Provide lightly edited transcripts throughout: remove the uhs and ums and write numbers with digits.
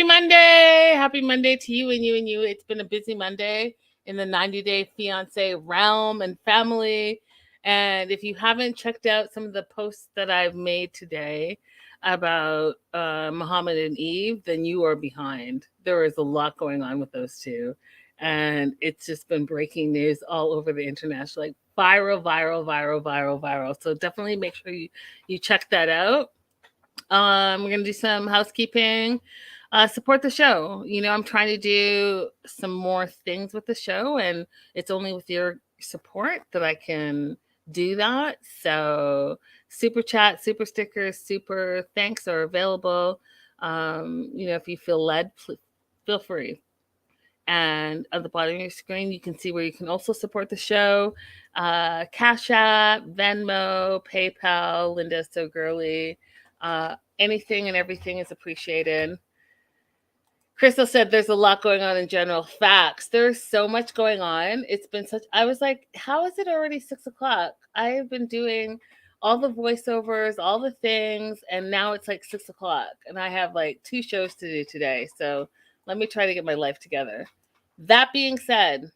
Happy Monday. Happy Monday to you and you and you. It's been a busy Monday in the 90-day fiance realm and family. And if you haven't checked out some of the posts that I've made today about Muhammad and Eve, then you are behind. There is a lot going on with those two. And it's just been breaking news all over the internet, like viral, viral, viral, viral, viral. So definitely make sure you check that out. We're gonna do some housekeeping. Support the show. You know, I'm trying to do some more things with the show, and it's only with your support that I can do that. So, super chat, super stickers, super thanks are available. You know, if you feel led, feel free. And at the bottom of your screen, you can see where you can also support the show. Cashapp, Venmo, PayPal, Linda So Girlie. Anything and everything is appreciated. Crystal said there's a lot going on in general. Facts. There's so much going on. It's been such, I was like, how is it already 6:00? I have been doing all the voiceovers, all the things, and now it's like 6:00. And I have like 2 shows to do today. So let me try to get my life together. That being said,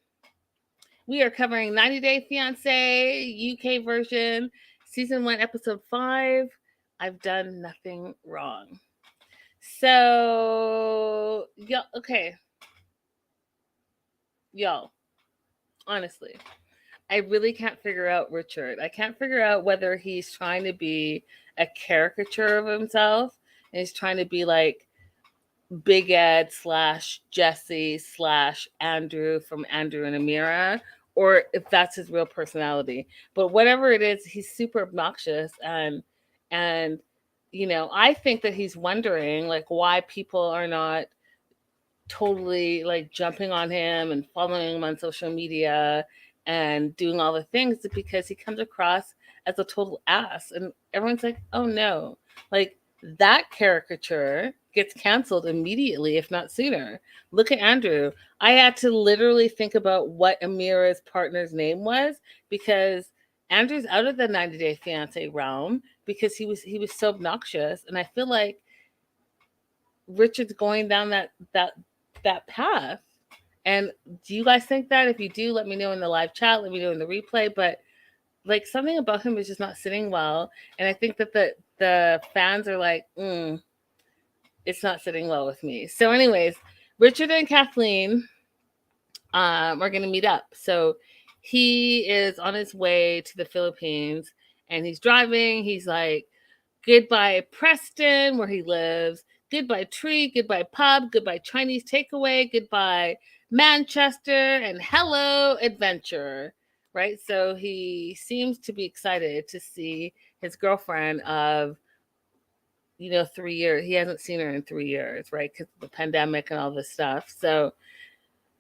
we are covering 90 Day Fiance UK version, season 1, episode 5. I've done nothing wrong. So, y'all, okay. Y'all, honestly, I really can't figure out Richard. I can't figure out whether he's trying to be a caricature of himself and he's trying to be like Big Ed / Jesse / Andrew from Andrew and Amira, or if that's his real personality. But whatever it is, he's super obnoxious and you know, I think that he's wondering like why people are not totally like jumping on him and following him on social media and doing all the things because he comes across as a total ass and everyone's like, oh no, like that caricature gets canceled immediately, if not sooner. Look at Andrew. I had to literally think about what Amira's partner's name was because Andrew's out of the 90 Day Fiance realm because he was so obnoxious, and I feel like Richard's going down that path. And do you guys think that? If you do, let me know in the live chat. Let me know in the replay. But like something about him is just not sitting well, and I think that the fans are like, it's not sitting well with me. So, anyways, Richard and Kathleen are going to meet up. So he is on his way to the Philippines, and he's driving. He's like, goodbye Preston, where he lives. Goodbye tree. Goodbye pub. Goodbye Chinese takeaway. Goodbye Manchester, and hello adventure. Right. So he seems to be excited to see his girlfriend of 3 years. He hasn't seen her in 3 years, right? Because of the pandemic and all this stuff. So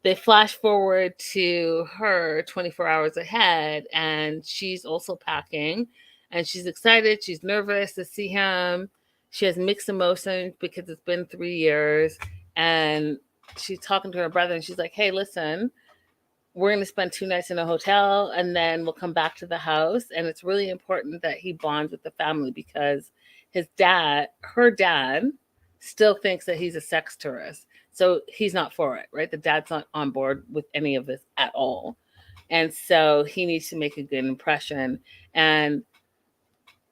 they flash forward to her 24 hours ahead, and she's also packing, and she's excited. She's nervous to see him. She has mixed emotions because it's been 3 years, and she's talking to her brother, and she's like, hey, listen, we're going to spend 2 nights in a hotel, and then we'll come back to the house, and it's really important that he bonds with the family because her dad, still thinks that he's a sex tourist. So he's not for it, right? The dad's not on board with any of this at all. And so he needs to make a good impression. And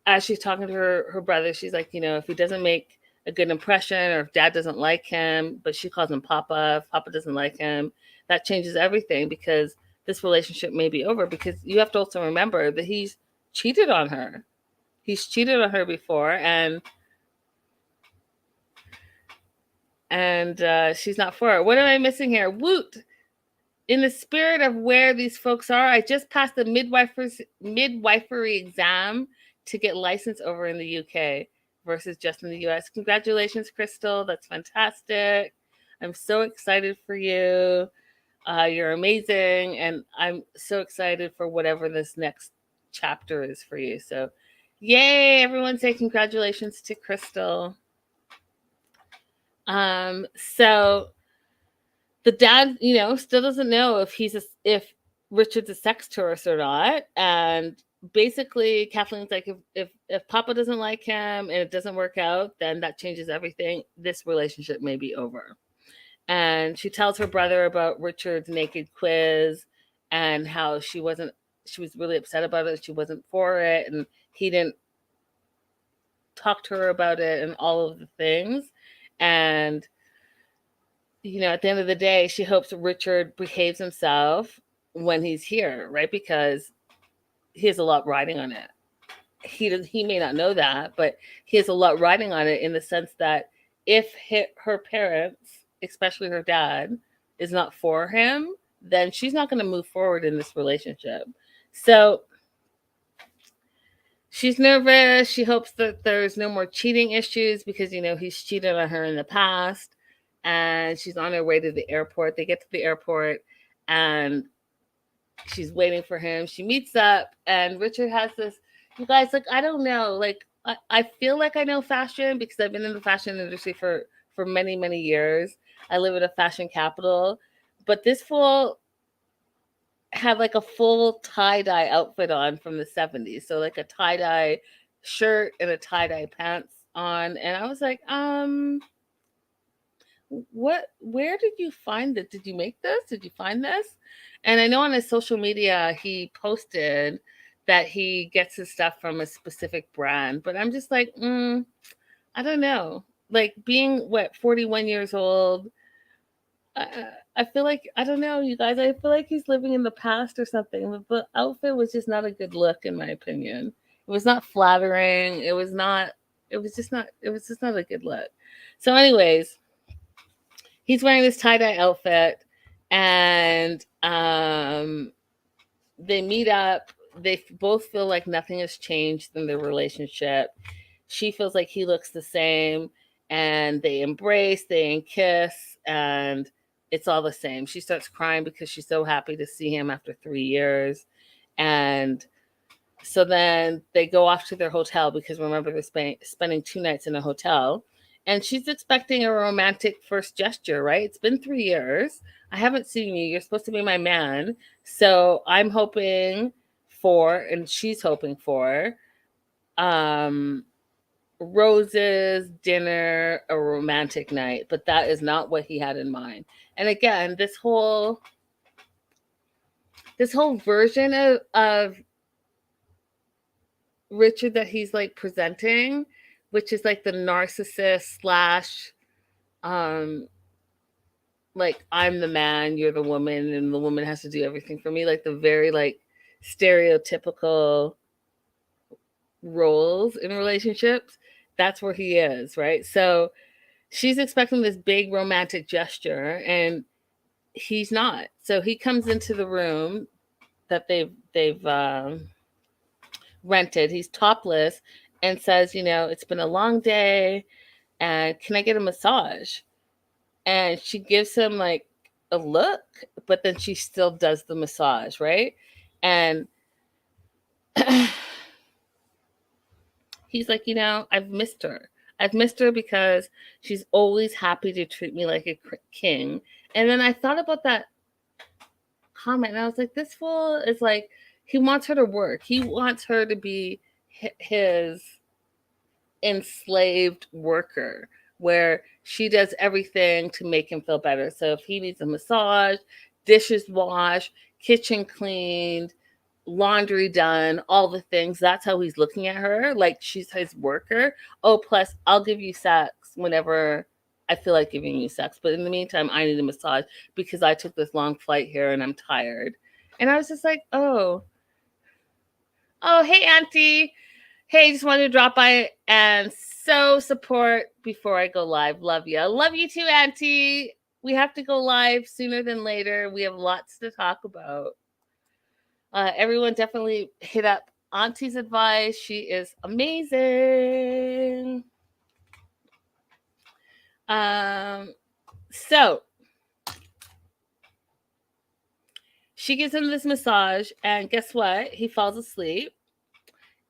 as she's talking to her brother, she's like, if he doesn't make a good impression or if dad doesn't like him, but she calls him Papa, if Papa doesn't like him, that changes everything because this relationship may be over, because you have to also remember that he's cheated on her. He's cheated on her before, and she's not for it. What am I missing here? Woot! In the spirit of where these folks are, I just passed the midwifery exam to get licensed over in the UK versus just in the US. Congratulations, Crystal. That's fantastic. I'm so excited for you. You're amazing. And I'm so excited for whatever this next chapter is for you. So, yay! Everyone say congratulations to Crystal. So the dad, still doesn't know if Richard's a sex tourist or not. And basically Kathleen's like, if Papa doesn't like him and it doesn't work out, then that changes everything. This relationship may be over. And she tells her brother about Richard's naked quiz and how she was really upset about it. She wasn't for it, and he didn't talk to her about it, and all of the things. And at the end of the day, she hopes Richard behaves himself when he's here, right? Because he has a lot riding on it. He may not know that, but he has a lot riding on it, in the sense that if her parents, especially her dad, is not for him, then she's not going to move forward in this relationship. So she's nervous. She hopes that there's no more cheating issues, because he's cheated on her in the past. And she's on her way to the airport. They get to the airport and she's waiting for him. She meets up, and Richard has this, you guys, like, I don't know, like, I feel like I know fashion because I've been in the fashion industry for many, many years. I live in a fashion capital, but this fool had like a full tie-dye outfit on from the 70s. So like a tie-dye shirt and a tie-dye pants on. And I was like, where did you find it? Did you make this? Did you find this? And I know on his social media, he posted that he gets his stuff from a specific brand, but I'm just like, I don't know. Like, being 41 years old, I feel like, I don't know, you guys, I feel like he's living in the past or something. The outfit was just not a good look, in my opinion. It was not flattering. It was just not a good look. So anyways, he's wearing this tie-dye outfit, and they meet up. They both feel like nothing has changed in their relationship. She feels like he looks the same, and they embrace, they kiss, and it's all the same. She starts crying because she's so happy to see him after 3 years. And so then they go off to their hotel, because remember, they're spending 2 nights in a hotel. And she's expecting a romantic first gesture, right? It's been 3 years. I haven't seen you. You're supposed to be my man. So I'm hoping for, and she's hoping for, roses, dinner, a romantic night. But that is not what he had in mind. And again, this whole version of Richard that he's like presenting, which is like the narcissist slash, like, I'm the man, you're the woman, and the woman has to do everything for me. Like the very like stereotypical roles in relationships. That's where he is, right? So she's expecting this big romantic gesture, and he's not. So he comes into the room that they've rented. He's topless and says, it's been a long day, and can I get a massage? And she gives him like a look, but then she still does the massage, right? And he's like, I've missed her. I've missed her because she's always happy to treat me like a king. And then I thought about that comment, and I was like, this fool is like, he wants her to work. He wants her to be his enslaved worker, where she does everything to make him feel better. So if he needs a massage, dishes washed, kitchen cleaned, laundry done, all the things, that's how he's looking at her, like she's his worker. Oh, plus I'll give you sex whenever I feel like giving you sex, but in the meantime, I need a massage because I took this long flight here and I'm tired. And I was just like, oh, hey, Auntie. Hey, just wanted to drop by and support before I go live. Love you. Love you too, Auntie. We have to go live sooner than later. We have lots to talk about. Everyone definitely hit up Auntie's advice. She is amazing. So she gives him this massage, and guess what? He falls asleep.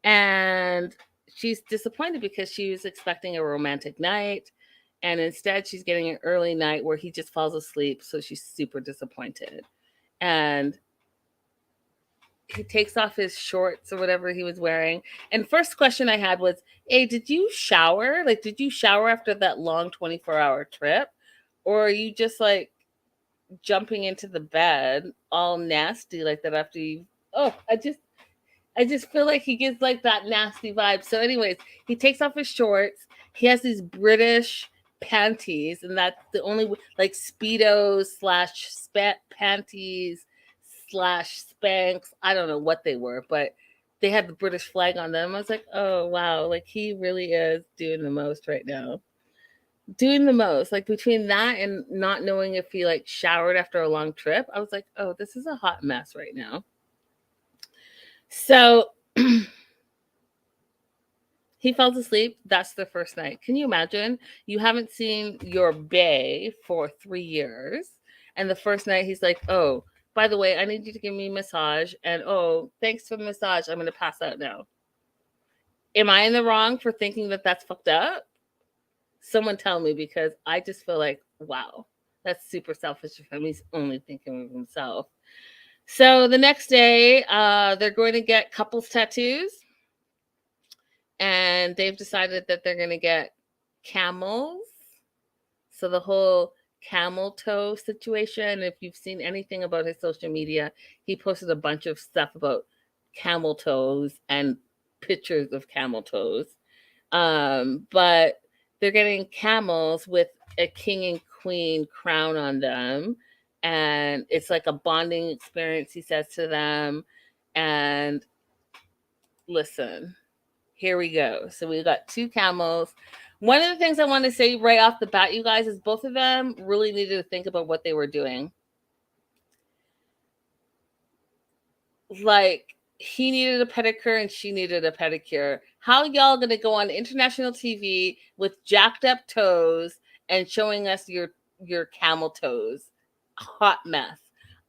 And she's disappointed because she was expecting a romantic night, and instead she's getting an early night where he just falls asleep. So she's super disappointed. And he takes off his shorts or whatever he was wearing. And first question I had was, hey, did you shower? Like, did you shower after that long 24-hour trip? Or are you just like jumping into the bed all nasty like that after you? Oh, I just feel like he gives like that nasty vibe. So, anyways, he takes off his shorts. He has these British panties, and that's the only like Speedos slash panties slash Spanx. I don't know what they were, but they had the British flag on them. I was like, oh wow, like he really is doing the most right now. Doing the most, like between that and not knowing if he like showered after a long trip, I was like, oh, this is a hot mess right now. So he fell asleep. That's the first night. Can you imagine? You haven't seen your bae for 3 years. And the first night he's like, oh, by the way, I need you to give me a massage. And oh, thanks for the massage. I'm going to pass out now. Am I in the wrong for thinking that that's fucked up? Someone tell me, because I just feel like, wow, that's super selfish of him. He's only thinking of himself. So the next day, they're going to get couples tattoos. And they've decided that they're going to get camels. So the whole camel toe situation, if you've seen anything about his social media, he posted a bunch of stuff about camel toes and pictures of camel toes. But they're getting camels with a king and queen crown on them. And it's like a bonding experience, he says to them. And listen, here we go. So we got 2 camels. One of the things I want to say right off the bat, you guys, is both of them really needed to think about what they were doing. Like, he needed a pedicure and she needed a pedicure. How y'all gonna go on international TV with jacked up toes and showing us your camel toes? Hot mess.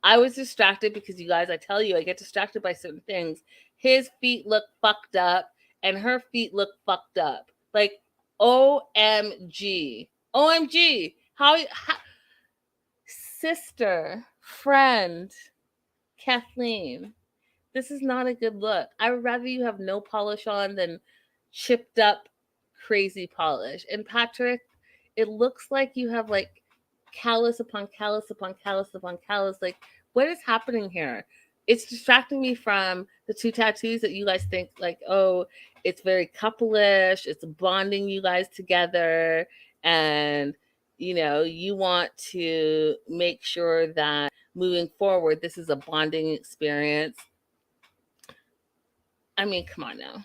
I was distracted because, you guys, I tell you, I get distracted by certain things. His feet look fucked up and her feet look fucked up. Like, OMG. OMG. How sister, friend, Kathleen, this is not a good look. I would rather you have no polish on than chipped up, crazy polish. And Patrick, it looks like you have like callus upon callus upon callus upon callus. Like, what is happening here? It's distracting me from the 2 tattoos that you guys think like, oh, it's very couple-ish, it's bonding you guys together, and you know, you want to make sure that moving forward, this is a bonding experience. I mean, come on now.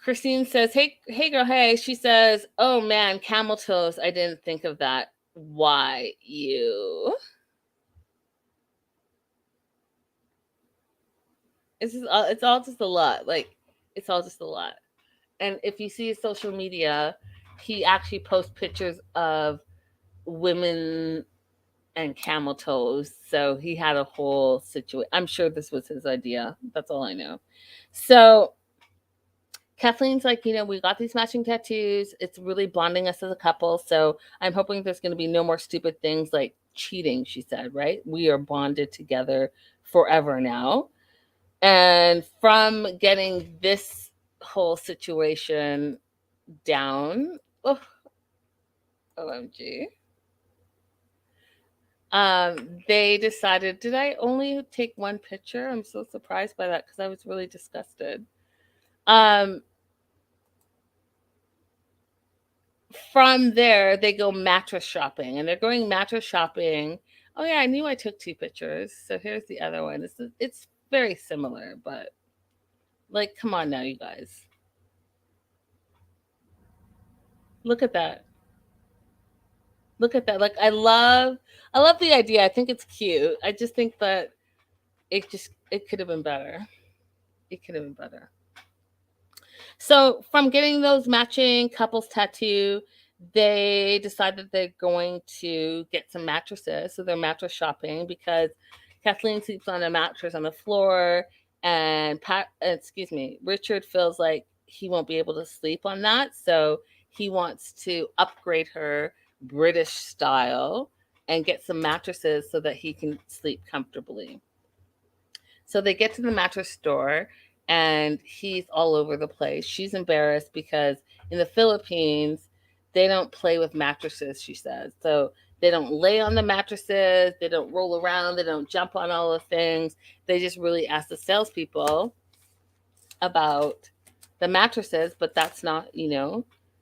Christine says, hey girl, hey. She says, oh man, camel toes. I didn't think of that. Why you? It's all just a lot. Like, it's all just a lot. And if you see his social media, he actually posts pictures of women and camel toes. So he had a whole situation. I'm sure this was his idea. That's all I know. So Kathleen's like, you know, we got these matching tattoos. It's really bonding us as a couple. So I'm hoping there's going to be no more stupid things like cheating, she said, right? We are bonded together forever now. And from getting this whole situation down, oh, OMG. They decided, did I only take one picture? I'm so surprised by that because I was really disgusted. From there, they go mattress shopping, and they're going mattress shopping. Oh yeah, I knew I took 2 pictures. So here's the other one. It's very similar, but like, come on now, you guys. Look at that. Look at that. Like, I love the idea. I think it's cute. I just think that it could have been better. It could have been better. So from getting those matching couples tattoo, they decided they're going to get some mattresses. So they're mattress shopping because Kathleen sleeps on a mattress on the floor, and Richard feels like he won't be able to sleep on that. So he wants to upgrade her British style and get some mattresses so that he can sleep comfortably. So they get to the mattress store and he's all over the place. She's embarrassed because in the Philippines, they don't play with mattresses, she says. So they don't lay on the mattresses, they don't roll around, they don't jump on all the things. They just really ask the salespeople about the mattresses, but that's not,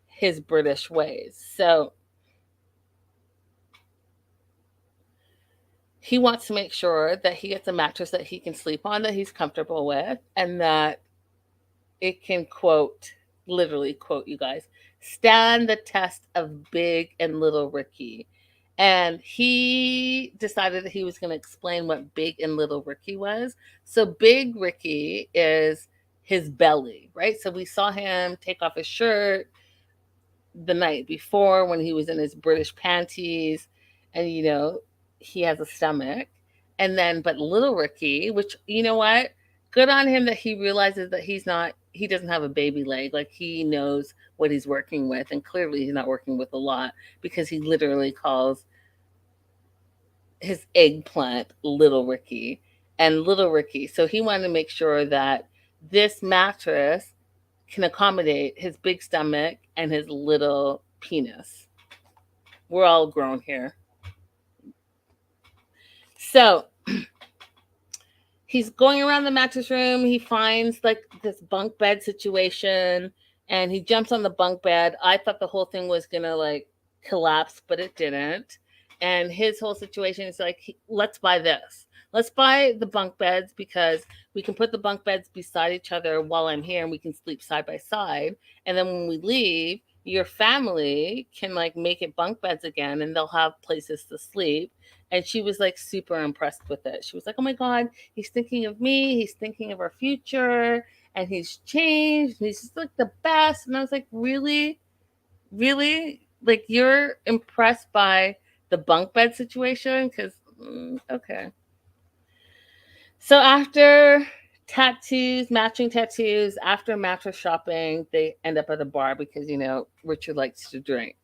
his British ways. So he wants to make sure that he gets a mattress that he can sleep on, that he's comfortable with, and that it can, quote, literally, quote, you guys, stand the test of Big and Little Ricky. And he decided that he was going to explain what Big and Little Ricky was. So Big Ricky is his belly, right? So we saw him take off his shirt the night before when he was in his British panties, and he has a stomach. And then, but Little Ricky, which, you know what? Good on him that he realizes that he doesn't have a baby leg. Like, he knows what he's working with, and clearly he's not working with a lot, because he literally calls his eggplant Little Ricky and Little Ricky. So he wanted to make sure that this mattress can accommodate his big stomach and his little penis. We're all grown here. So he's going around the mattress room. He finds like this bunk bed situation and he jumps on the bunk bed. I thought the whole thing was going to like collapse, but it didn't. And his whole situation is like, let's buy this. Let's buy the bunk beds because we can put the bunk beds beside each other while I'm here and we can sleep side by side. And then when we leave, your family can like make it bunk beds again and they'll have places to sleep. And she was like super impressed with it. She was like, oh my God, he's thinking of me. He's thinking of our future and he's changed. And he's just like the best. And I was like, really? Really? Like, you're impressed by the bunk bed situation? Because, okay. So after matching tattoos, after mattress shopping, they end up at a bar because, Richard likes to drink.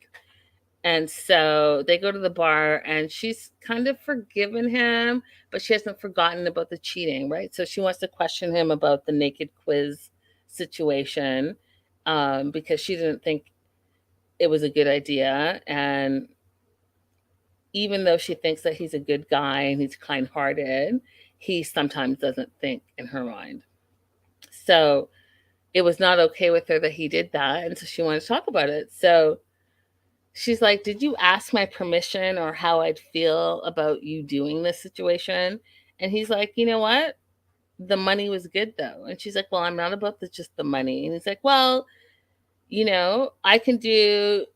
And so they go to the bar and she's kind of forgiven him, but she hasn't forgotten about the cheating, right? So she wants to question him about the naked quiz situation because she didn't think it was a good idea. And even though she thinks that he's a good guy and he's kind-hearted, he sometimes doesn't think in her mind. So it was not okay with her that he did that. And so she wanted to talk about it. So she's like, did you ask my permission or how I'd feel about you doing this situation? And he's like, you know what? The money was good though. And she's like, well, I'm not about just the money. And he's like, well, I can do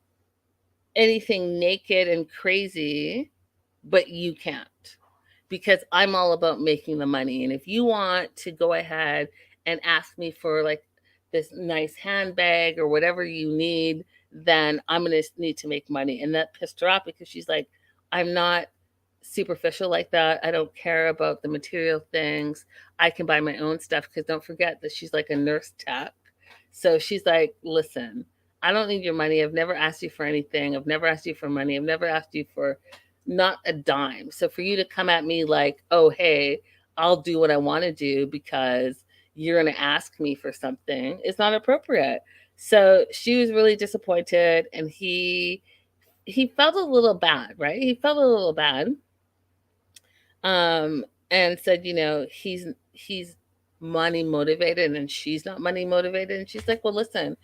anything naked and crazy, but you can't, because I'm all about making the money. And if you want to go ahead and ask me for like this nice handbag or whatever you need, then I'm going to need to make money. And that pissed her off because she's like, I'm not superficial like that. I don't care about the material things. I can buy my own stuff, because don't forget that she's like a nurse tech. So she's like, listen, I don't need your money. I've never asked you for anything. I've never asked you for money. I've never asked you for not a dime. So for you to come at me like, oh, hey, I'll do what I want to do because you're going to ask me for something, is not appropriate. So she was really disappointed, and he felt a little bad, right? He felt a little bad. And said, he's money motivated and she's not money motivated. And she's like, well, listen,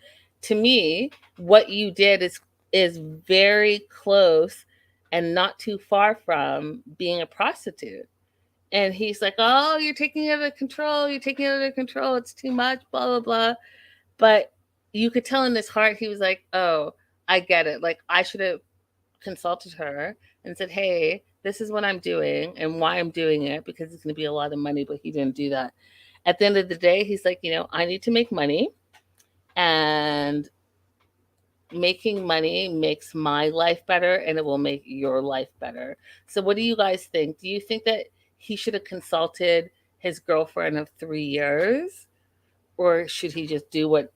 to me, what you did is very close and not too far from being a prostitute. And he's like, oh, you're taking it out of control. You're taking it out of control. It's too much, blah, blah, blah. But you could tell in his heart, he was like, oh, I get it. Like, I should have consulted her and said, hey, this is what I'm doing and why I'm doing it, because it's going to be a lot of money. But he didn't do that. At the end of the day, he's like, I need to make money, and making money makes my life better and it will make your life better. So what do you guys think? Do you think that he should have consulted his girlfriend of 3 years, or should he just do what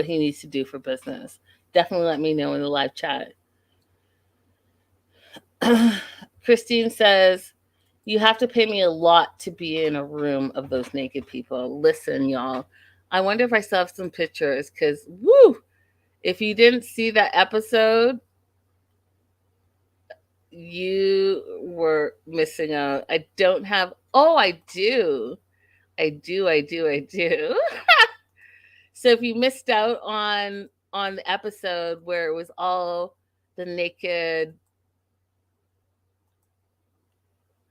he needs to do for business? Definitely let me know in the live chat. Christine says, you have to pay me a lot to be in a room of those naked people. Listen, y'all. I wonder if I still have some pictures because, woo, if you didn't see that episode, you were missing out. I don't have, oh, I do. I do. So if you missed out on the episode where it was all the naked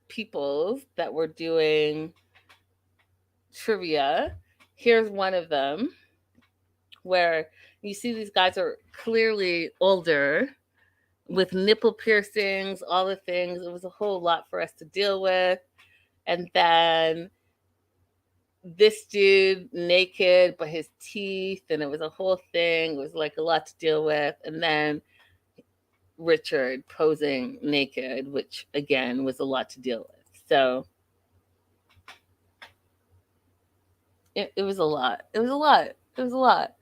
peoples that were doing trivia, here's one of them where you see these guys are clearly older with nipple piercings, all the things. It was a whole lot for us to deal with. And then this dude naked, but his teeth, and it was a whole thing. It was like a lot to deal with. And then Richard posing naked, which again was a lot to deal with. So it was a lot. It was a lot. It was a lot.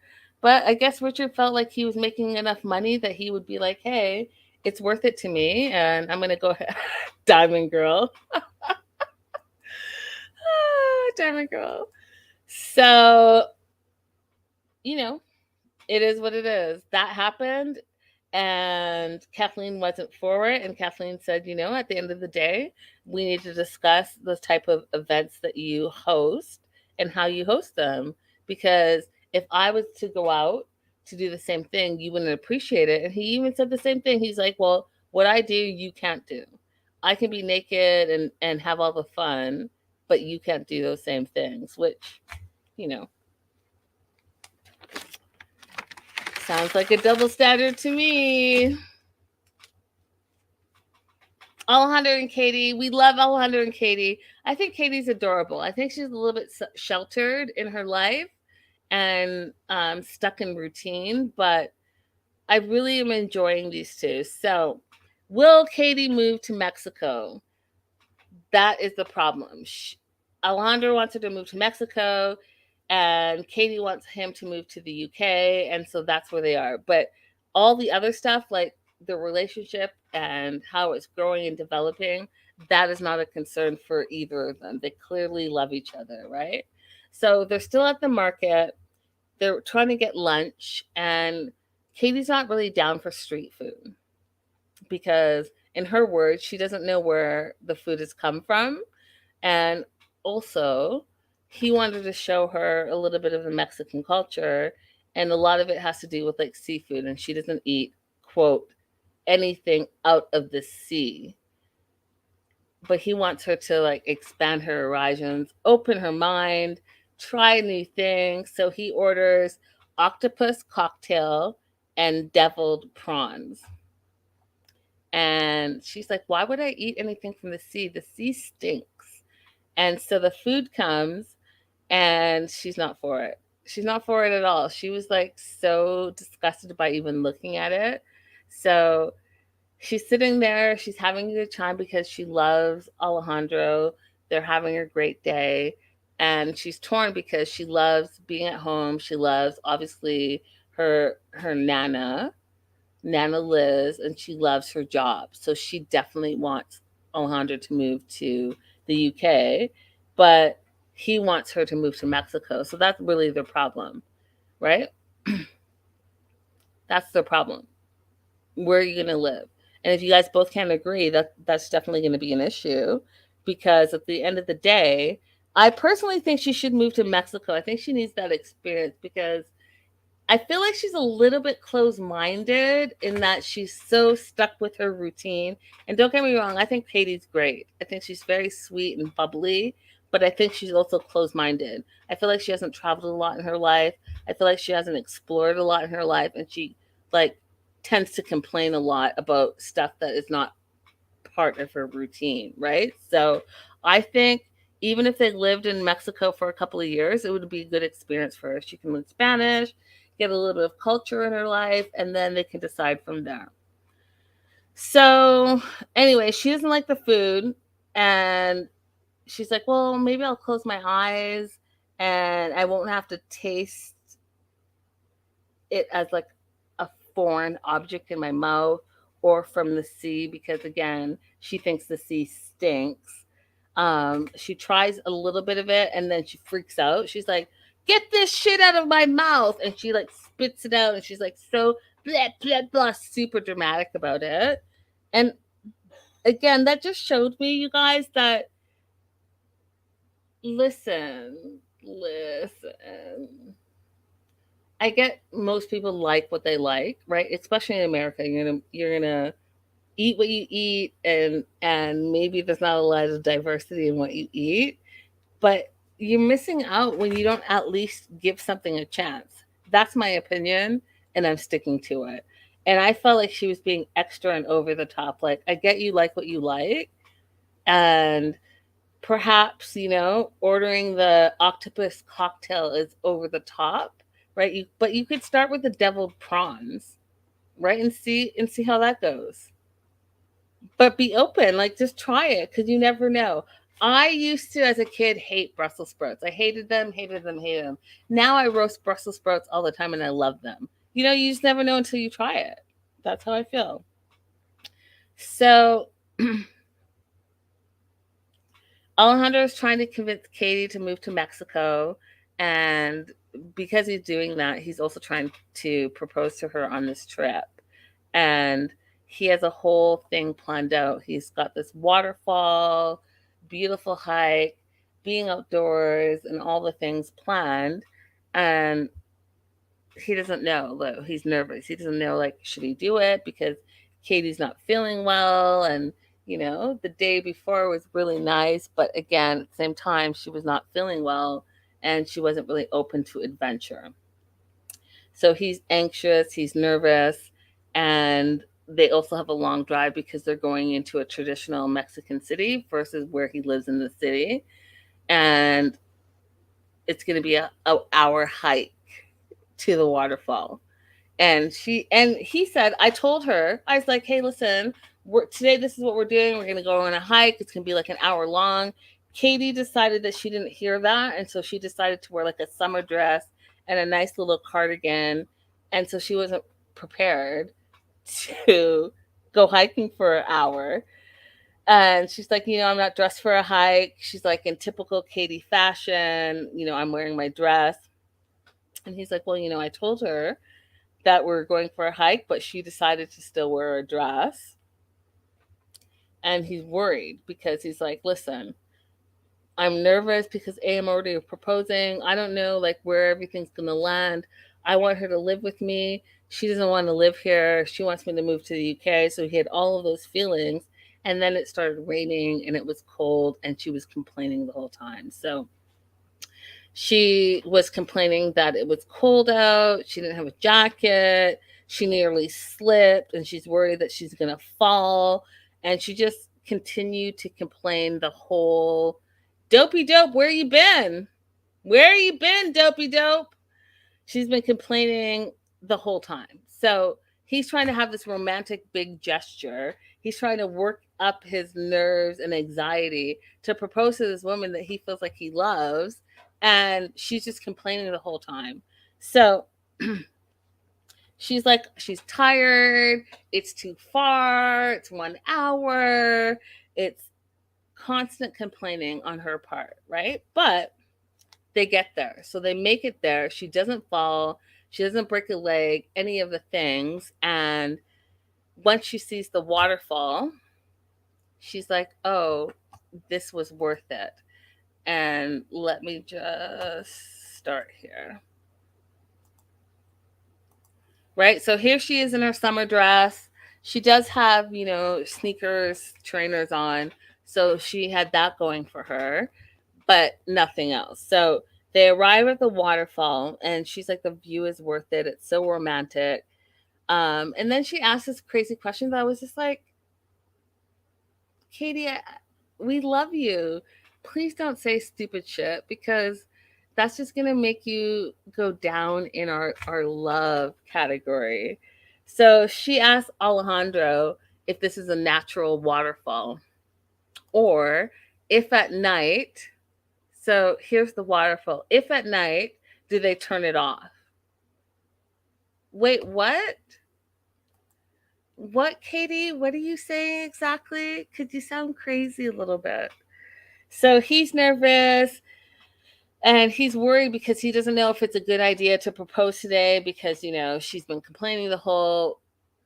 But I guess Richard felt like he was making enough money that he would be like, hey, it's worth it to me. And I'm going to go ahead. Diamond Girl. Diamond Girl. So, it is what it is. That happened. And Kathleen wasn't for it. And Kathleen said, at the end of the day, we need to discuss the type of events that you host and how you host them. Because if I was to go out to do the same thing, you wouldn't appreciate it. And he even said the same thing. He's like, well, what I do, you can't do. I can be naked and have all the fun, but you can't do those same things, which, sounds like a double standard to me. Alejandro and Katie. We love Alejandro and Katie. I think Katie's adorable. I think she's a little bit sheltered in her life and stuck in routine, but I really am enjoying these two. So, will Katie move to Mexico? That is the problem. Alejandro wants her to move to Mexico, and Katie wants him to move to the UK, and so that's where they are. But all the other stuff, like the relationship and how it's growing and developing, that is not a concern for either of them. They clearly love each other, right? So they're still at the market. They're trying to get lunch, and Katie's not really down for street food because, in her words, she doesn't know where the food has come from. And also, he wanted to show her a little bit of the Mexican culture, and a lot of it has to do with like seafood, and she doesn't eat, quote, anything out of the sea. But he wants her to like expand her horizons, open her mind, try new things. So he orders octopus cocktail and deviled prawns. And she's like, why would I eat anything from the sea? The sea stinks. And so the food comes and she's not for it. She's not for it at all. She was like so disgusted by even looking at it. So she's sitting there. She's having a good time because she loves Alejandro. They're having a great day. And she's torn because she loves being at home. She loves, obviously, her Nana Liz, and she loves her job. So she definitely wants Alejandro to move to the UK, but he wants her to move to Mexico. So that's really the problem, right? That's the problem. Where are you going to live? And if you guys both can't agree, that's definitely going to be an issue because at the end of the day, I personally think she should move to Mexico. I think she needs that experience because I feel like she's a little bit closed-minded in that she's so stuck with her routine. And don't get me wrong, I think Katie's great. I think she's very sweet and bubbly, but I think she's also closed-minded. I feel like she hasn't traveled a lot in her life. I feel like she hasn't explored a lot in her life, and she like tends to complain a lot about stuff that is not part of her routine, right? So I think even if they lived in Mexico for a couple of years, it would be a good experience for her. She can learn Spanish, get a little bit of culture in her life, and then they can decide from there. So anyway, she doesn't like the food, and she's like, well, maybe I'll close my eyes and I won't have to taste it as like a foreign object in my mouth, or from the sea because, again, she thinks the sea stinks. She tries a little bit of it and then she freaks out. She's like, "Get this shit out of my mouth!" And she like spits it out and she's like so blah blah blah, super dramatic about it. And again, that just showed me, you guys, that listen. I get most people like what they like, right? Especially in America, you're gonna eat what you eat, and maybe there's not a lot of diversity in what you eat, but you're missing out when you don't at least give something a chance. That's my opinion, and I'm sticking to it. And I felt like she was being extra and over the top. Like, I get you like what you like, and perhaps, ordering the octopus cocktail is over the top, right? But you could start with the deviled prawns, right? And see how that goes. But be open, like just try it because you never know. I used to, as a kid, hate Brussels sprouts. I hated them, hated them, hated them. Now I roast Brussels sprouts all the time and I love them. You just never know until you try it. That's how I feel. So Alejandro is trying to convince Katie to move to Mexico. And because he's doing that, he's also trying to propose to her on this trip. And he has a whole thing planned out. He's got this waterfall, beautiful hike, being outdoors, and all the things planned. And he doesn't know, though. He's nervous. He doesn't know, like, should he do it because Katie's not feeling well. And, the day before was really nice. But again, at the same time, she was not feeling well and she wasn't really open to adventure. So he's anxious, he's nervous, and they also have a long drive because they're going into a traditional Mexican city versus where he lives in the city. And it's going to be a hour hike to the waterfall. And he said, I told her, I was like, "Hey, listen, today this is what we're doing. We're going to go on a hike. It's going to be like an hour long." Katie decided that she didn't hear that, and so she decided to wear like a summer dress and a nice little cardigan, and so she wasn't prepared to go hiking for an hour. And she's like, "I'm not dressed for a hike." She's like, in typical Katie fashion, "I'm wearing my dress." And he's like, "Well, I told her that we're going for a hike, but she decided to still wear a dress." And he's worried because he's like, "Listen, I'm nervous because I'm already proposing. I don't know like where everything's going to land. I want her to live with me. She doesn't want to live here. She wants me to move to the UK." So he had all of those feelings. And then it started raining and it was cold and she was complaining the whole time. So she was complaining that it was cold out. She didn't have a jacket. She nearly slipped and she's worried that she's going to fall. And she just continued to complain the whole "Dopey dope, where you been? Where you been, dopey dope?" She's been complaining the whole time. So he's trying to have this romantic big gesture. He's trying to work up his nerves and anxiety to propose to this woman that he feels like he loves. And she's just complaining the whole time. So she's like, she's tired. It's too far. It's 1 hour. It's constant complaining on her part, right? But they get there. So they make it there. She doesn't fall. She doesn't break a leg, any of the things. And once she sees the waterfall, she's like, "Oh, this was worth it." And let me just start here. Right? So here she is in her summer dress. She does have, sneakers, trainers on. So she had that going for her, but nothing else. So they arrive at the waterfall and she's like, "The view is worth it. It's so romantic." And then she asks this crazy question that I was just like, "Katie, we love you. Please don't say stupid shit because that's just going to make you go down in our love category." So she asked Alejandro if this is a natural waterfall or if at night. So here's the waterfall. If at night, do they turn it off? Wait, what? What, Katie? What are you saying exactly? Could you sound crazy a little bit? So he's nervous and he's worried because he doesn't know if it's a good idea to propose today because, she's been complaining the whole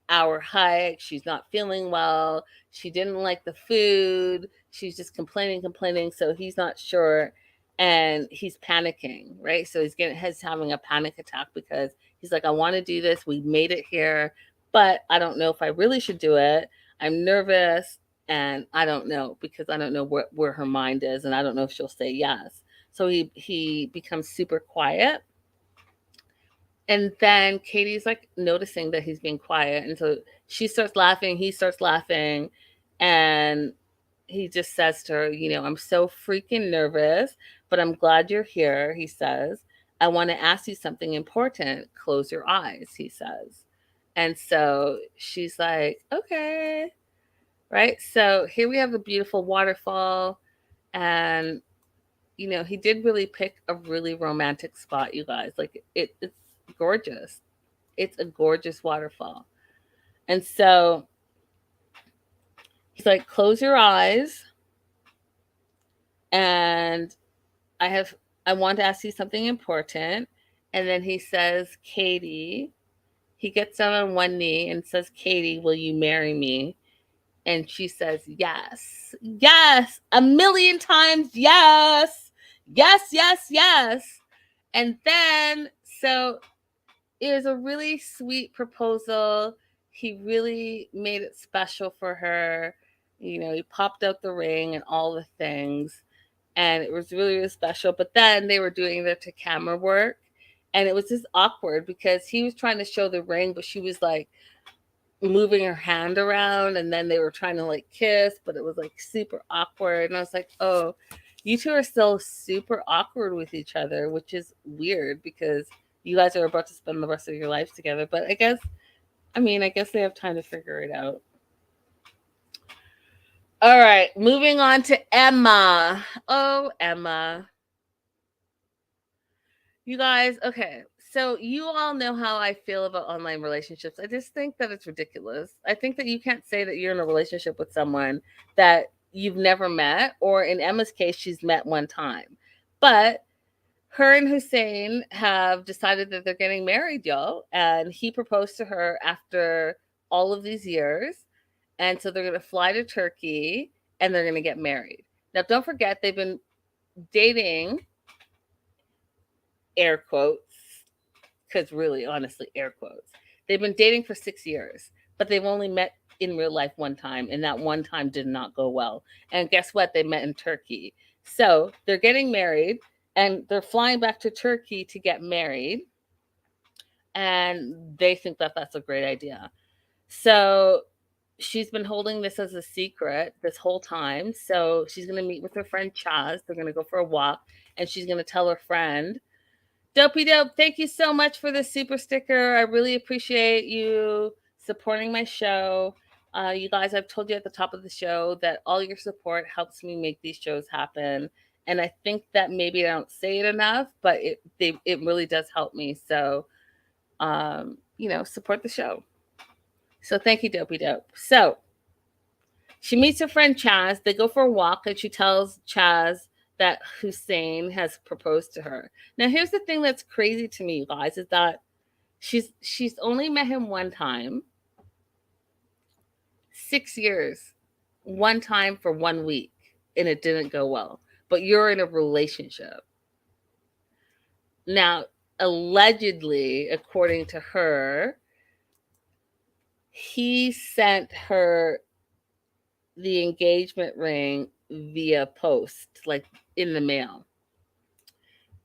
hour hike. She's not feeling well. She didn't like the food. She's just complaining. So he's not sure. And he's panicking, right? So he's having a panic attack because he's like, I want to do this. We made it here, but I don't know if I really should do it. I'm nervous and I don't know because I don't know where her mind is and I don't know if she'll say yes. So he becomes super quiet. And then Katie's like noticing that he's being quiet. And so she starts laughing, he starts laughing, and he just says to her, I'm so freaking nervous, but I'm glad you're here, he says. I want to ask you something important. Close your eyes, he says. And so she's like, okay. Right. So here we have a beautiful waterfall. And, he did really pick a really romantic spot, you guys. Like it's gorgeous. It's a gorgeous waterfall. And so he's like, close your eyes. And I want to ask you something important. And then he says, Katie, he gets down on one knee and says, Katie, will you marry me? And she says, yes, yes, a million times, yes, yes, yes, yes. And then, so it was a really sweet proposal. He really made it special for her. He popped out the ring and all the things. And it was really, really special. But then they were doing their to camera work. And it was just awkward because he was trying to show the ring, but she was like moving her hand around. And then they were trying to like kiss, but it was like super awkward. And I was like, oh, you two are still super awkward with each other, which is weird because you guys are about to spend the rest of your lives together. But I guess they have time to figure it out. All right, moving on to Emma. Oh, Emma. You guys, okay. So you all know how I feel about online relationships. I just think that it's ridiculous. I think that you can't say that you're in a relationship with someone that you've never met, or in Emma's case, she's met one time. But her and Hussein have decided that they're getting married, y'all. And he proposed to her after all of these years. And so they're going to fly to Turkey and they're going to get married. Now, don't forget, they've been dating, air quotes, because really, honestly, air quotes. They've been dating for 6 years, but they've only met in real life one time. And that one time did not go well. And guess what? They met in Turkey. So they're getting married and they're flying back to Turkey to get married. And they think that that's a great idea. So she's been holding this as a secret this whole time. So she's going to meet with her friend Chaz. They're going to go for a walk and she's going to tell her friend, Dopey Dope, thank you so much for the super sticker. I really appreciate you supporting my show. You guys, I've told you at the top of the show that all your support helps me make these shows happen. And I think that maybe I don't say it enough, but it really does help me. So, support the show. So thank you, Dopey Dope. So she meets her friend Chaz. They go for a walk and she tells Chaz that Hussein has proposed to her. Now, here's the thing that's crazy to me, you guys, is that she's only met him one time. 6 years. One time for 1 week. And it didn't go well. But you're in a relationship. Now, allegedly, according to her, he sent her the engagement ring via post, like in the mail.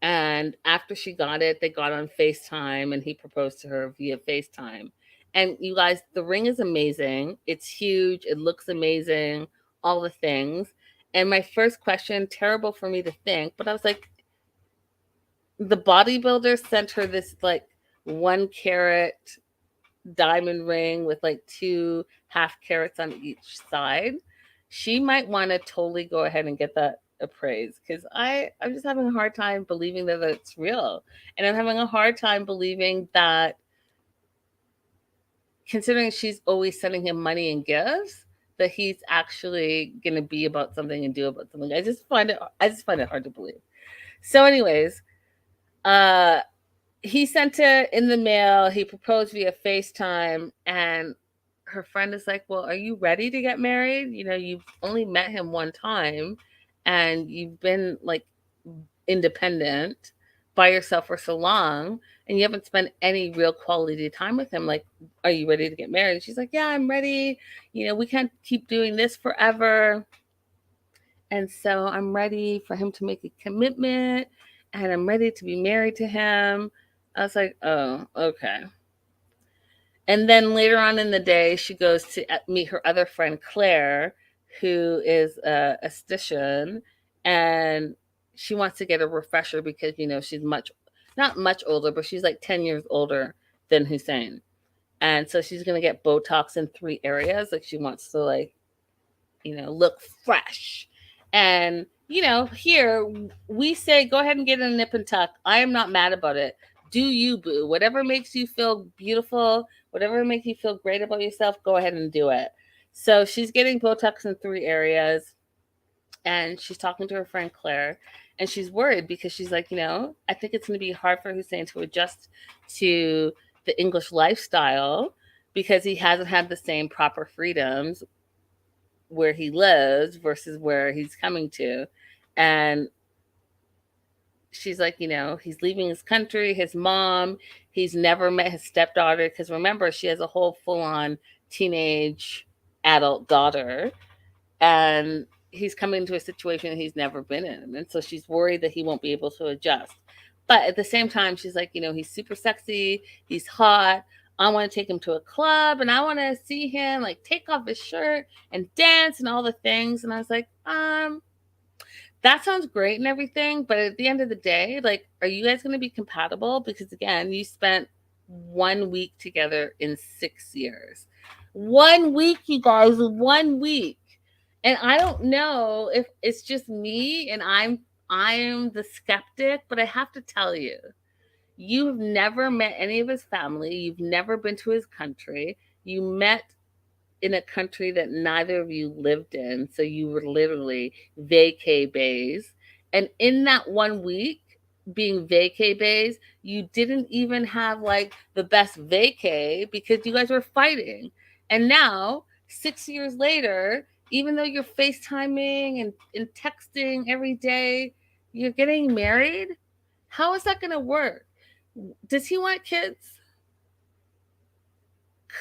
And after she got it, they got on FaceTime and he proposed to her via FaceTime. And you guys, the ring is amazing. It's huge. It looks amazing. All the things. And my first question, terrible for me to think, but I was like, the bodybuilder sent her this like 1 carat diamond ring with like 2 half carats on each side. She might want to totally go ahead and get that appraised because I'm just having a hard time believing that it's real. And I'm having a hard time believing that considering she's always sending him money and gifts, that he's actually gonna be about something and do about something. I just find it hard to believe. So, anyways, uh, he sent it in the mail. He proposed via FaceTime, and her friend is like, "Well, are you ready to get married? You know, you've only met him one time, and you've been like independent by yourself for so long, and you haven't spent any real quality time with him. Like, are you ready to get married?" And she's like, "Yeah, I'm ready. You know, we can't keep doing this forever. And so I'm ready for him to make a commitment, and I'm ready to be married to him." I was like, "Oh, okay." And then later on in the day, she goes to meet her other friend, Claire, who is a esthetician, and she wants to get a refresher because, you know, she's not much older, but she's like 10 years older than Hussein. And so she's going to get Botox in 3 areas. Like, she wants to, like, you know, look fresh. And, you know, here we say, go ahead and get a nip and tuck. I am not mad about it. Do you, boo? Whatever makes you feel beautiful, whatever makes you feel great about yourself, go ahead and do it. So she's getting Botox in 3 areas, and she's talking to her friend Claire, and she's worried because she's like, you know, I think it's going to be hard for Hussein to adjust to the English lifestyle because he hasn't had the same proper freedoms where he lives versus where he's coming to. And she's like, you know, he's leaving his country, his mom, he's never met his stepdaughter, because remember, she has a whole full-on teenage adult daughter, and he's coming to a situation he's never been in. And so she's worried that he won't be able to adjust. But at the same time, she's like, you know, he's super sexy, he's hot. I want to take him to a club, and I want to see him like take off his shirt and dance and all the things. And I was like, that sounds great and everything, but at the end of the day, like, are you guys going to be compatible? Because again, you spent 1 week together in 6 years. 1 week, you guys, 1 week. And I don't know if it's just me and I'm the skeptic, but I have to tell you, you've never met any of his family, you've never been to his country. You met in a country that neither of you lived in. So you were literally vacay bays. And in that 1 week being vacay bays, you didn't even have like the best vacay because you guys were fighting. And now, 6 years later, even though you're FaceTiming and texting every day, you're getting married? How is that going to work? Does he want kids?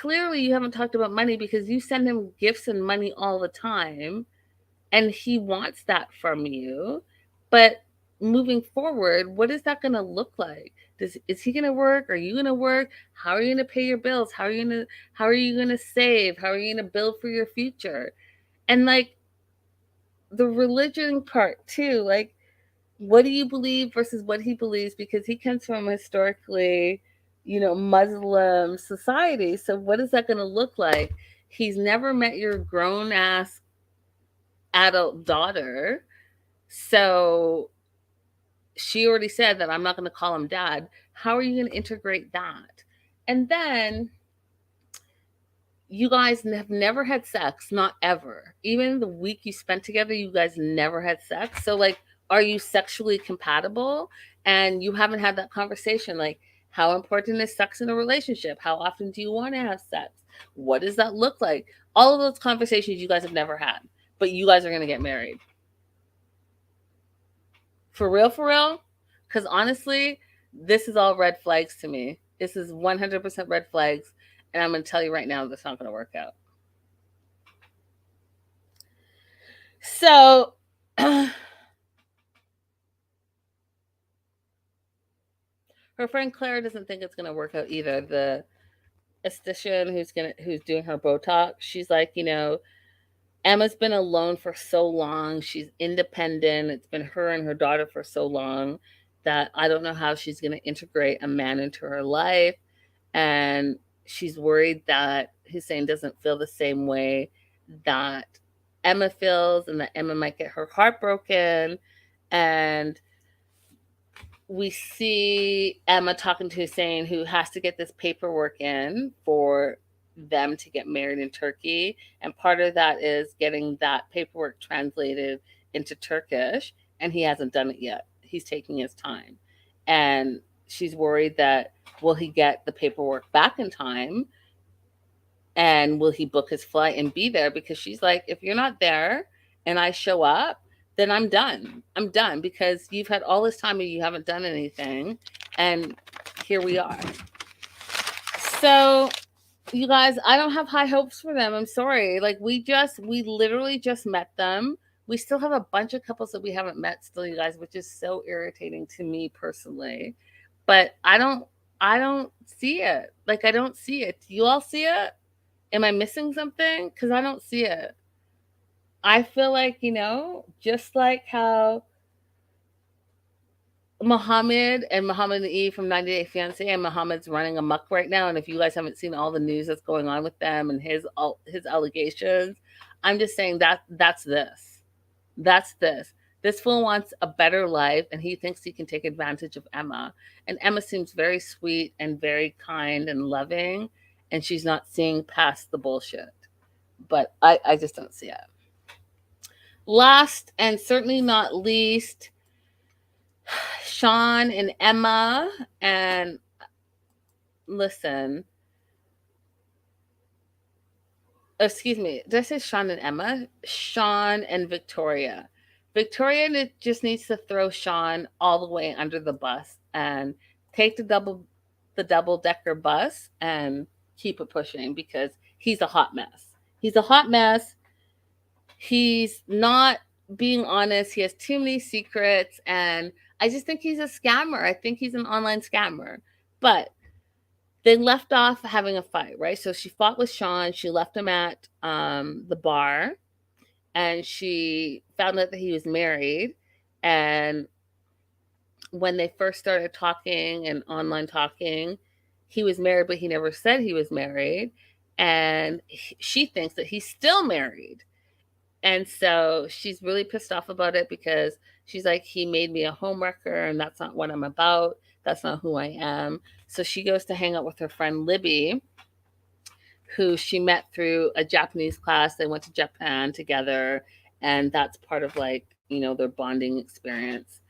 Clearly you haven't talked about money because you send him gifts and money all the time, and he wants that from you. But moving forward, what is that going to look like? Is he going to work? Are you going to work? How are you going to pay your bills? How are you going to save? How are you going to build for your future? And like the religion part too, like, what do you believe versus what he believes? Because he comes from historically, you know, Muslim society. So what is that going to look like? He's never met your grown ass adult daughter. So she already said that I'm not going to call him dad. How are you going to integrate that? And then you guys have never had sex, not ever. Even the week you spent together, you guys never had sex. So, like, are you sexually compatible? And you haven't had that conversation. Like, how important is sex in a relationship? How often do you want to have sex? What does that look like? All of those conversations you guys have never had, but you guys are going to get married. For real, for real? Because honestly, this is all red flags to me. This is 100% red flags. And I'm going to tell you right now, that's not going to work out. So, her friend Claire doesn't think it's going to work out either. The esthetician who's doing her Botox, she's like, you know, Emma's been alone for so long. She's independent. It's been her and her daughter for so long that I don't know how she's going to integrate a man into her life. And she's worried that Hussein doesn't feel the same way that Emma feels, and that Emma might get her heart broken. And we see Emma talking to Hussein, who has to get this paperwork in for them to get married in Turkey. And part of that is getting that paperwork translated into Turkish. And he hasn't done it yet. He's taking his time. And she's worried that will he get the paperwork back in time? And will he book his flight and be there? Because she's like, if you're not there and I show up, then I'm done. I'm done because you've had all this time and you haven't done anything. And here we are. So, you guys, I don't have high hopes for them. I'm sorry. Like, we literally just met them. We still have a bunch of couples that we haven't met still, you guys, which is so irritating to me personally. But I don't see it. Like, I don't see it. Do you all see it? Am I missing something? Because I don't see it. I feel like, just like how Muhammad and E from 90 Day Fiance, and Muhammad's running amok right now. And if you guys haven't seen all the news that's going on with them and his allegations, I'm just saying that's this. That's this. This fool wants a better life, and he thinks he can take advantage of Emma. And Emma seems very sweet and very kind and loving, and she's not seeing past the bullshit. But I just don't see it. Last and certainly not least, Sean and Emma. And listen, excuse me, did I say Sean and Emma? Sean and Victoria. Victoria just needs to throw Sean all the way under the bus and take the double decker bus and keep it pushing, because he's a hot mess. He's a hot mess. He's not being honest. He has too many secrets, and I just think he's a scammer. I think he's an online scammer. But they left off having a fight, right? So she fought with Sean. She left him at the bar, and she found out that he was married. And when they first started talking and online talking, he was married, but he never said he was married. And she thinks that he's still married. And so she's really pissed off about it, because she's like, he made me a homewrecker, and that's not what I'm about. That's not who I am. So she goes to hang out with her friend Libby, who she met through a Japanese class. They went to Japan together, and that's part of their bonding experience.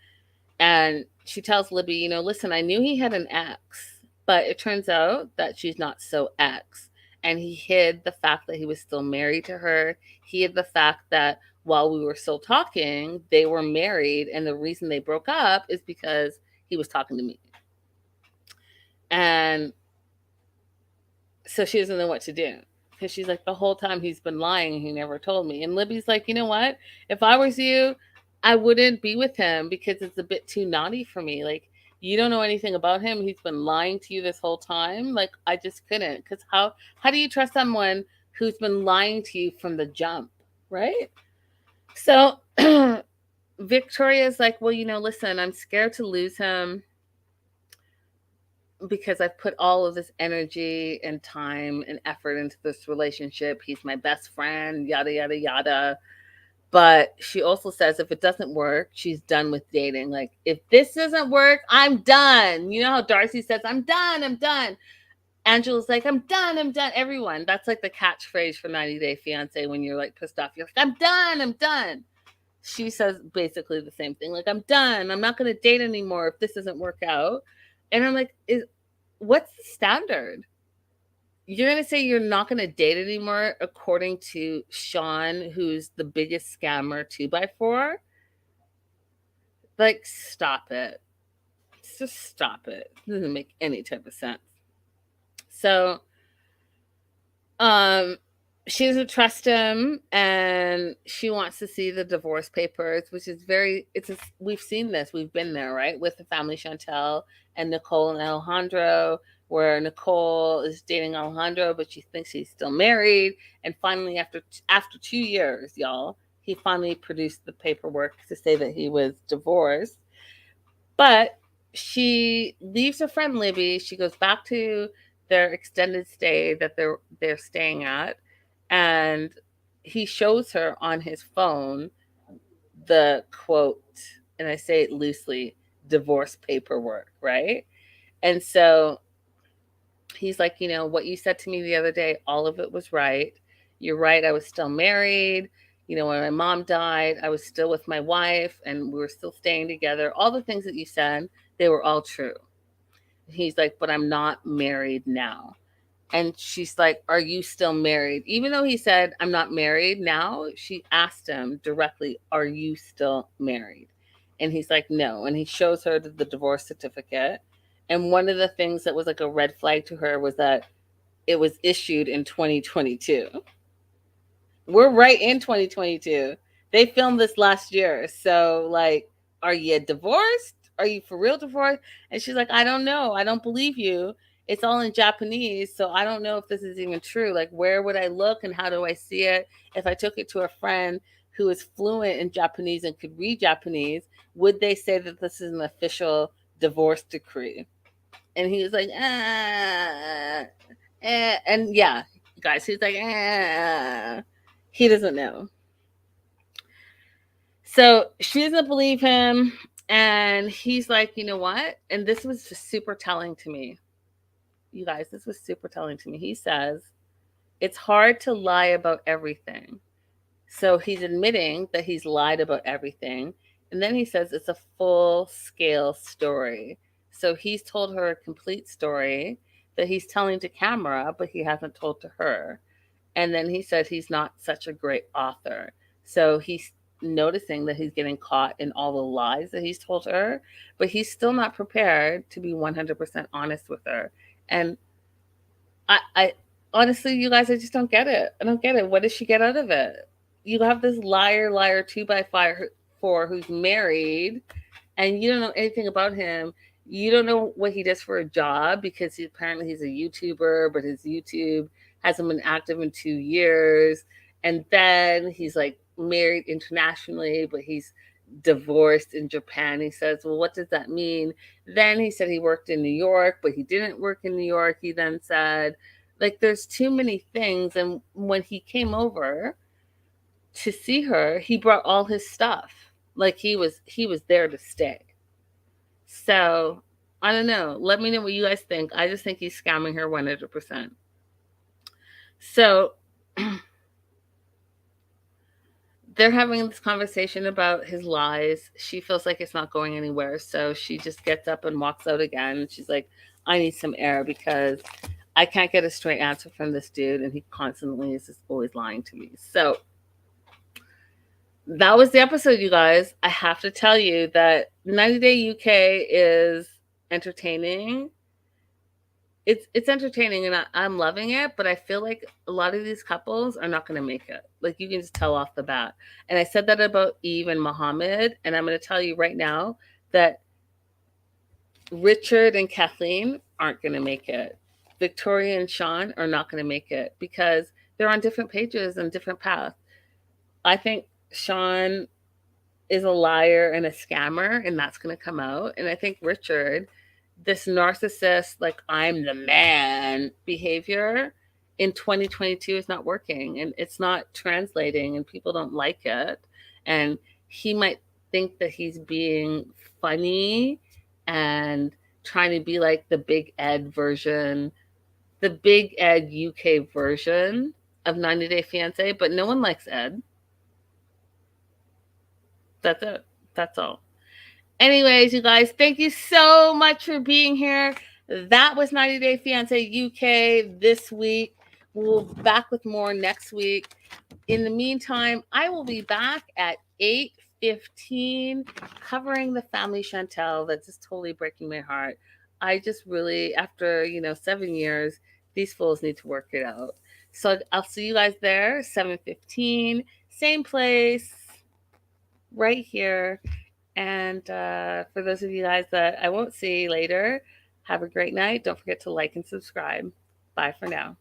And she tells Libby, listen, I knew he had an ex, but it turns out that she's not so ex. And he hid the fact that he was still married to her. He hid the fact that while we were still talking, they were married. And the reason they broke up is because he was talking to me. And so she doesn't know what to do, because she's like, the whole time he's been lying. He never told me. And Libby's like, you know what? If I was you, I wouldn't be with him, because it's a bit too naughty for me. Like, you don't know anything about him. He's been lying to you this whole time. Like, I just couldn't. Because how do you trust someone who's been lying to you from the jump, right? So Victoria's like, well, listen, I'm scared to lose him, because I've put all of this energy and time and effort into this relationship. He's my best friend, yada, yada, yada. But she also says if it doesn't work, she's done with dating. Like, if this doesn't work, I'm done. You know how Darcy says, I'm done. Angela's like, I'm done. Everyone. That's like the catchphrase for 90 Day Fiance when you're like pissed off. You're like, I'm done. She says basically the same thing. Like, I'm done. I'm not going to date anymore if this doesn't work out. And I'm like, what's the standard? You're going to say you're not going to date anymore according to Sean, who's the biggest scammer 2x4? Like, stop it. Just stop it. It doesn't make any type of sense. So, she doesn't trust him, and she wants to see the divorce papers, which is we've seen this. We've been there, right? With the family Chantel and Nicole and Alejandro, where Nicole is dating Alejandro, but she thinks he's still married. And finally, after 2 years, y'all, he finally produced the paperwork to say that he was divorced. But she leaves her friend Libby. She goes back to their extended stay that they're staying at, and he shows her on his phone the quote, and I say it loosely, divorce paperwork, right? And so he's like, what you said to me the other day, all of it was right. You're right. I was still married. When my mom died, I was still with my wife and we were still staying together. All the things that you said, they were all true. He's like, but I'm not married now. And she's like, are you still married? Even though he said, I'm not married now, she asked him directly, are you still married? And he's like, no. And he shows her the divorce certificate. And one of the things that was like a red flag to her was that it was issued in 2022. We're right in 2022. They filmed this last year. So, like, are you divorced? Are you for real divorced? And she's like, I don't know. I don't believe you. It's all in Japanese. So I don't know if this is even true. Like, where would I look and how do I see it? If I took it to a friend who is fluent in Japanese and could read Japanese, would they say that this is an official divorce decree? And he was like, and yeah, guys, he's like, he doesn't know. So she doesn't believe him. And he's like, you know what? And this was just super telling to me. You guys, this was super telling to me. He says, it's hard to lie about everything. So he's admitting that he's lied about everything. And then he says it's a full scale story. So he's told her a complete story that he's telling to camera, but he hasn't told to her. And then he said he's not such a great author. So he's noticing that he's getting caught in all the lies that he's told her, but he's still not prepared to be 100% honest with her. And I honestly, you guys, I just don't get it. I don't get it. What does she get out of it? You have this liar 2x4 who's married, and you don't know anything about him. You don't know what he does for a job because apparently he's a YouTuber, but his YouTube hasn't been active in 2 years. And then he's like married internationally, but he's divorced in Japan. He says, well, what does that mean? Then he said he worked in New York, but he didn't work in New York. He then said, like, there's too many things. And when he came over to see her, he brought all his stuff. Like he was there to stay. So I don't know. Let me know what you guys think. I just think he's scamming her 100%. So they're having this conversation about his lies. She feels like it's not going anywhere. So she just gets up and walks out again. And she's like, I need some air because I can't get a straight answer from this dude. And he constantly is just always lying to me. So that was the episode, you guys. I have to tell you that 90 Day UK is entertaining. It's entertaining and I'm loving it, but I feel like a lot of these couples are not going to make it. Like, you can just tell off the bat. And I said that about Eve and Mohammed, and I'm going to tell you right now that Richard and Kathleen aren't going to make it. Victoria and Sean are not going to make it because they're on different pages and different paths. I think Sean is a liar and a scammer, and that's going to come out. And I think Richard, this narcissist, like, I'm the man behavior in 2022 is not working and it's not translating and people don't like it. And he might think that he's being funny and trying to be like the Big Ed version, the Big Ed UK version of 90 Day Fiance, but no one likes Ed. That's it. That's all. Anyways, you guys, thank you so much for being here. That was 90 Day Fiance UK this week. We'll be back with more next week. In the meantime, I will be back at 8:15 covering the family Chantel that's just totally breaking my heart. I just really, after 7 years, these fools need to work it out. So I'll see you guys there, 7:15, same place, right here. And for those of you guys that I won't see later, have a great night. Don't forget to like and subscribe. Bye for now.